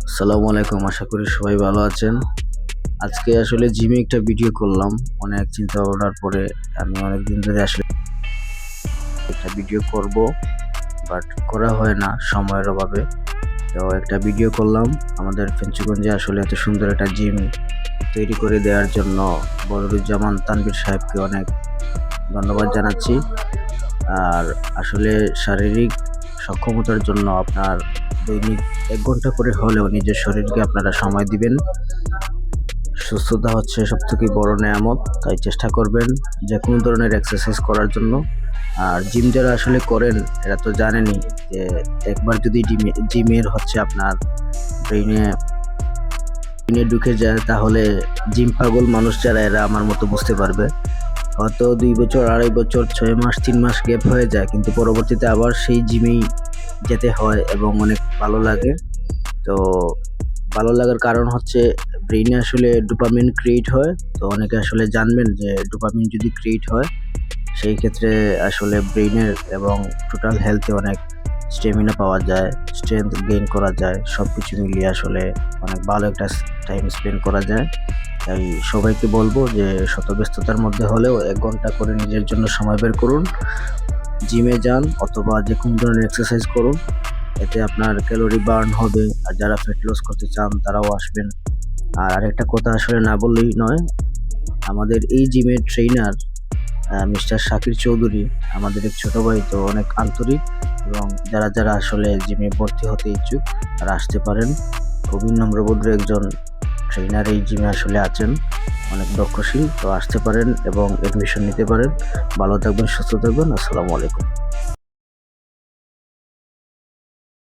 আসসালামু আলাইকুম। আশা করি সবাই ভালো আছেন। আজকে আসলে জিমে একটা ভিডিও করলাম। অনেক চিন্তা ভাবনার পরে আমি অনেকদিন ধরে আসলে একটা ভিডিও করব, বাট করা হয় না সময়ের অভাবে। তো একটা ভিডিও করলাম। আমাদের ফেঞ্চুগঞ্জে আসলে এত সুন্দর একটা জিম তৈরি করে দেওয়ার জন্য বদরুজ্জামান তানভীর সাহেবকে অনেক ধন্যবাদ জানাচ্ছি। আর আসলে শারীরিক সক্ষমতার জন্য আপনার দৈনিক ১ ঘন্টা করে হলেও নিজের শরীরকে আপনারা সময় দিবেন। সুস্থতা হচ্ছে সবথেকে বড় নেয়ামত, তাই চেষ্টা করবেন যে কোনো ধরনের এক্সারসাইজ করার জন্য। আর জিম যারা আসলে করেন এরা তো জানেনই যে একবার যদি জিমের হচ্ছে আপনার ব্রেইনে ঢুকে যায়, তাহলে জিম পাগল মানুষ যারা এরা আমার মতো বুঝতে পারবে। হয়তো ২ বছর, ২.৫ বছর, ৬ মাস, ৩ মাস গ্যাপ হয়ে যায়, কিন্তু পরবর্তীতে আবার সেই জিমেই যেতে হয় এবং অনেক ভালো লাগে। তো ভালো লাগার কারণ হচ্ছে ব্রেইনে আসলে ডোপামিন ক্রিয়েট হয়। তো অনেকে আসলে জানবেন যে ডোপামিন যদি ক্রিয়েট হয় সেই ক্ষেত্রে আসলে ব্রেইনের এবং টোটাল হেলথে অনেক স্ট্যামিনা পাওয়া যায়, স্ট্রেংথ গেইন করা যায়। সব কিছু মিলিয়ে আসলে অনেক ভালো একটা টাইম স্পেন্ড করা যায়। তাই সবাইকে বলবো যে শত ব্যস্ততার মধ্যে হলেও ১ ঘন্টা করে নিজের জন্য সময় বের করুন। জিমে যান অথবা যে কোনো ধরনের এক্সারসাইজ করুন। এতে আপনার ক্যালোরি বার্ন হবে। আর যারা ফ্যাট লস করতে চান তারাও আসবেন। আর আরেকটা কথা আসলে না বললেই নয়, আমাদের এই জিমের ট্রেইনার মিস্টার শাকির চৌধুরী আমাদের এক ছোট ভাই। তো অনেক আন্তরিক, এবং যারা আসলে জিমে ভর্তি হতে ইচ্ছুক তারা আসতে পারেন। খুবই নম্রভদ্র একজন ট্রেইনার এই জিমে আসলে আছেন, অনেক দক্ষশীল। তো আসতে পারেন এবং অ্যাডমিশন নিতে পারেন। ভালো থাকবেন, সুস্থ থাকবেন। আসসালামু আলাইকুম।